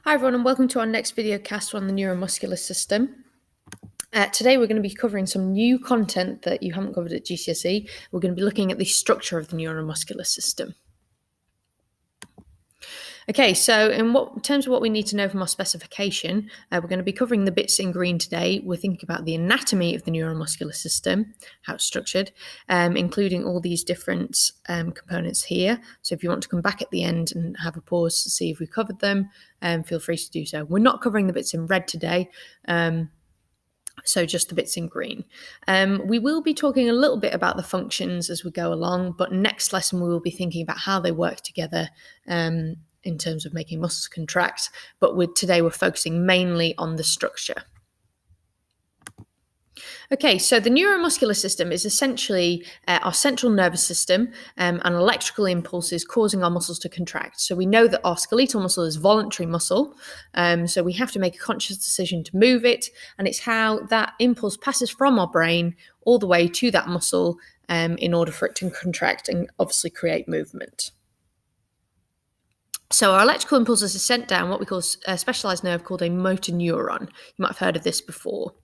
Hi everyone and welcome to our next videocast on the neuromuscular system. Today we're going to be covering some new content that you haven't covered at GCSE. We're going to be looking at the structure of the neuromuscular system. Okay, so in terms of what we need to know from our specification, we're going to be covering the bits in green today. We're thinking about the anatomy of the neuromuscular system, how it's structured, including all these different components here. So if you want to come back at the end and have a pause to see if we covered them, feel free to do so. We're not covering the bits in red today. So just the bits in green. We will be talking a little bit about the functions as we go along, but next lesson we will be thinking about how they work together in terms of making muscles contract. But today we're focusing mainly on the structure. Okay, so the neuromuscular system is essentially our central nervous system and electrical impulses causing our muscles to contract. So we know that our skeletal muscle is voluntary muscle, so we have to make a conscious decision to move it, and it's how that impulse passes from our brain all the way to that muscle in order for it to contract and obviously create movement. So our electrical impulses are sent down what we call a specialized nerve called a motor neuron. You might have heard of this before.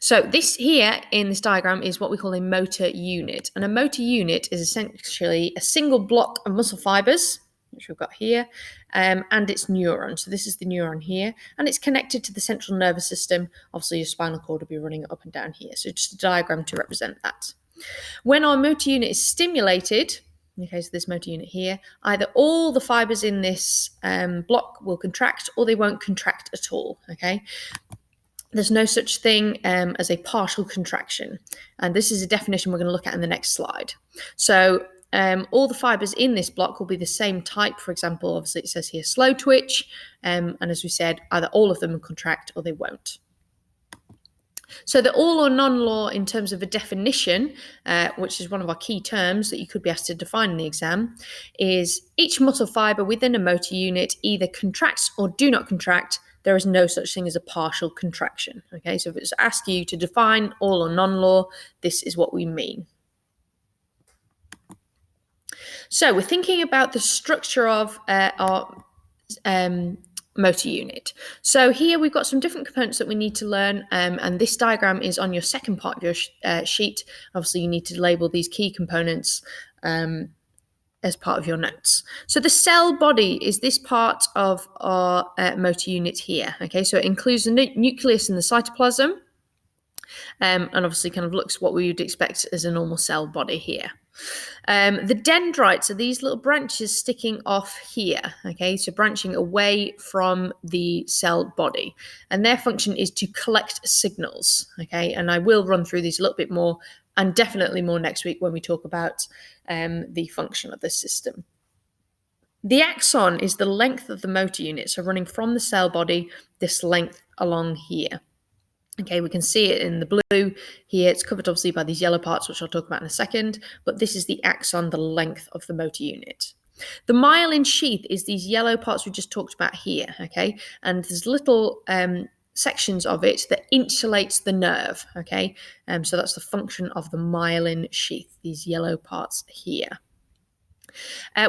So this here in this diagram is what we call a motor unit. And a motor unit is essentially a single block of muscle fibers, which we've got here, and its neuron. So this is the neuron here, and it's connected to the central nervous system. Obviously, your spinal cord will be running up and down here. So just a diagram to represent that. When our motor unit is stimulated, in the case of this motor unit here, either all the fibers in this block will contract or they won't contract at all, okay? There's no such thing as a partial contraction. And this is a definition we're going to look at in the next slide. So all the fibers in this block will be the same type. For example, obviously it says here slow twitch. And as we said, either all of them will contract or they won't. So the all or none law in terms of a definition, which is one of our key terms that you could be asked to define in the exam, is each muscle fiber within a motor unit either contracts or do not contract. There is no such thing as a partial contraction. Okay, so if it's asked you to define all or none law, this is what we mean. So we're thinking about the structure of our motor unit. So here we've got some different components that we need to learn, and this diagram is on your second part of your sheet. Obviously, you need to label these key components as part of your notes. So the cell body is this part of our motor unit here. Okay, so it includes the nucleus and the cytoplasm, and obviously kind of looks what we would expect as a normal cell body here. The dendrites are these little branches sticking off here, okay, so branching away from the cell body, and their function is to collect signals, okay, and I will run through these a little bit more and definitely more next week when we talk about the function of this system. The axon is the length of the motor unit, so running from the cell body this length along here. Okay, we can see it in the blue here. It's covered obviously by these yellow parts, which I'll talk about in a second, but this is the axon, the length of the motor unit. The myelin sheath is these yellow parts we just talked about here, okay? And there's little sections of it that insulates the nerve, okay? So that's the function of the myelin sheath, these yellow parts here.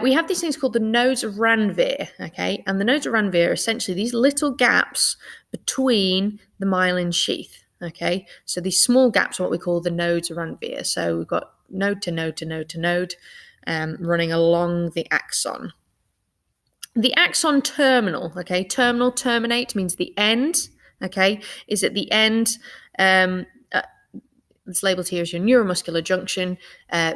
We have these things called the nodes of Ranvier, okay? And the nodes of Ranvier are essentially these little gaps between the myelin sheath, okay? So these small gaps are what we call the nodes of Ranvier. So we've got node to node to node to node running along the axon. The axon terminal, okay? Terminal, terminate means the end, okay? Is at the end. It's labeled here as your neuromuscular junction,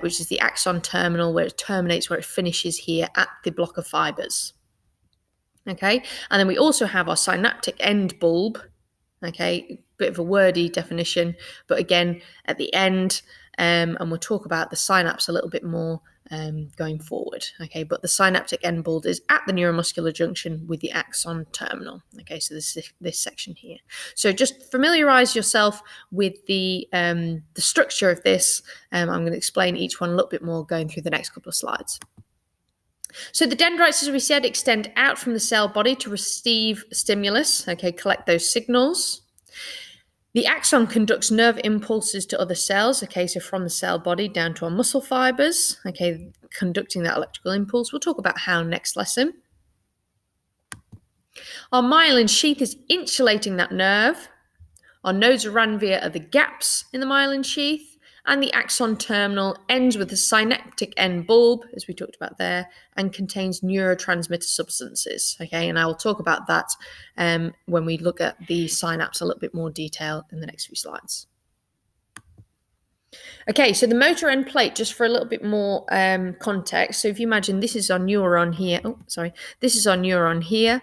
which is the axon terminal, where it terminates, where it finishes here at the block of fibers. Okay, and then we also have our synaptic end bulb. Okay, bit of a wordy definition, but again, at the end, and we'll talk about the synapse a little bit more going forward. Okay, but the synaptic end bulb is at the neuromuscular junction with the axon terminal. Okay, so this section here. So just familiarize yourself with the structure of this. I'm going to explain each one a little bit more going through the next couple of slides. So the dendrites, as we said, extend out from the cell body to receive stimulus, okay, collect those signals. The axon conducts nerve impulses to other cells, okay, so from the cell body down to our muscle fibers, okay, conducting that electrical impulse. We'll talk about how next lesson. Our myelin sheath is insulating that nerve. Our nodes around via are the gaps in the myelin sheath, and the axon terminal ends with the synaptic end bulb, as we talked about there, and contains neurotransmitter substances. Okay, and I will talk about that when we look at the synapse a little bit more detail in the next few slides. Okay, so the motor end plate, just for a little bit more context. So if you imagine this is our neuron here. Oh, sorry. This is our neuron here.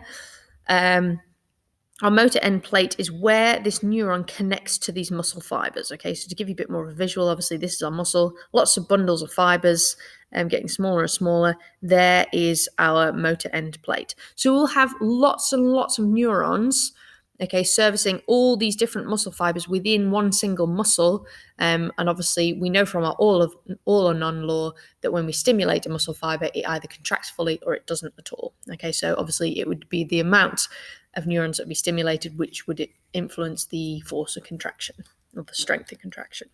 Our motor end plate is where this neuron connects to these muscle fibers. Okay, so to give you a bit more of a visual, obviously this is our muscle, lots of bundles of fibers, getting smaller and smaller. There is our motor end plate. So we'll have lots and lots of neurons, okay, servicing all these different muscle fibers within one single muscle. And obviously we know from our all or none law that when we stimulate a muscle fiber, it either contracts fully or it doesn't at all. Okay, so obviously it would be the amount of neurons that would be stimulated which would influence the force of contraction or the strength of contraction.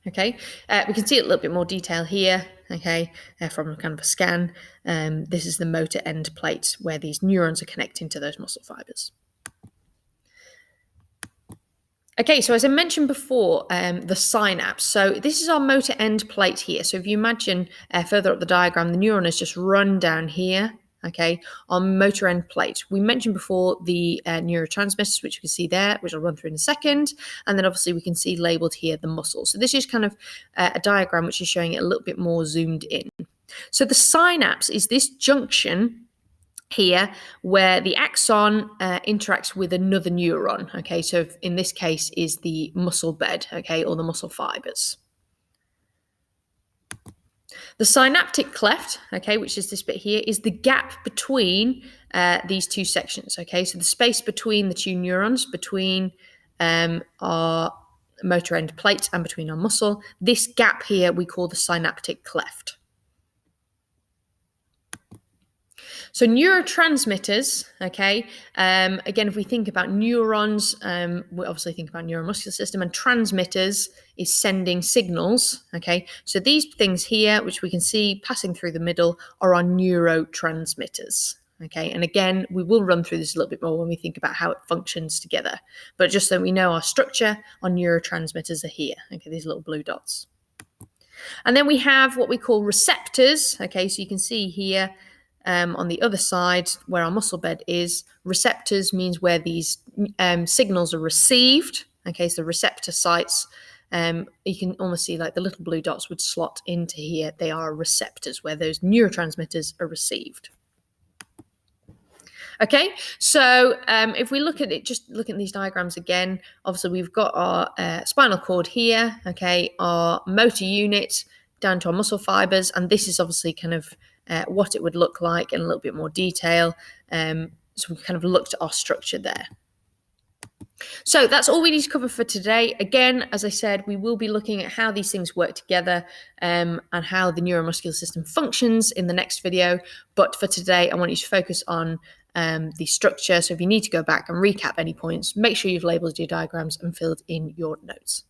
Okay, we can see it a little bit more detail here, okay, from kind of a scan. This is the motor end plate where these neurons are connecting to those muscle fibers. Okay, so as I mentioned before, the synapse. So this is our motor end plate here. So if you imagine further up the diagram, the neuron is just run down here, okay, on motor end plate. We mentioned before the neurotransmitters, which you can see there, which I'll run through in a second. And then obviously we can see labeled here the muscle. So this is kind of a diagram which is showing it a little bit more zoomed in. So the synapse is this junction here where the axon interacts with another neuron. Okay, so in this case is the muscle bed, okay, or the muscle fibers. The synaptic cleft, okay, which is this bit here, is the gap between these two sections, okay? So the space between the two neurons, between our motor end plate and between our muscle, this gap here we call the synaptic cleft. So neurotransmitters, okay, again, if we think about neurons, we obviously think about neuromuscular system, and transmitters is sending signals, okay. So these things here, which we can see passing through the middle, are our neurotransmitters, okay. And again, we will run through this a little bit more when we think about how it functions together. But just so we know our structure, our neurotransmitters are here, okay, these little blue dots. And then we have what we call receptors, okay, so you can see here, on the other side where our muscle bed is, receptors means where these signals are received. Okay, so receptor sites, you can almost see like the little blue dots would slot into here. They are receptors where those neurotransmitters are received. Okay, so if we look at it, just look at these diagrams again, obviously we've got our spinal cord here, okay, our motor unit down to our muscle fibers, and this is obviously kind of what it would look like in a little bit more detail. So we kind of looked at our structure there. So that's all we need to cover for today. Again, as I said, we will be looking at how these things work together and how the neuromuscular system functions in the next video. But for today, I want you to focus on the structure. So if you need to go back and recap any points, make sure you've labelled your diagrams and filled in your notes.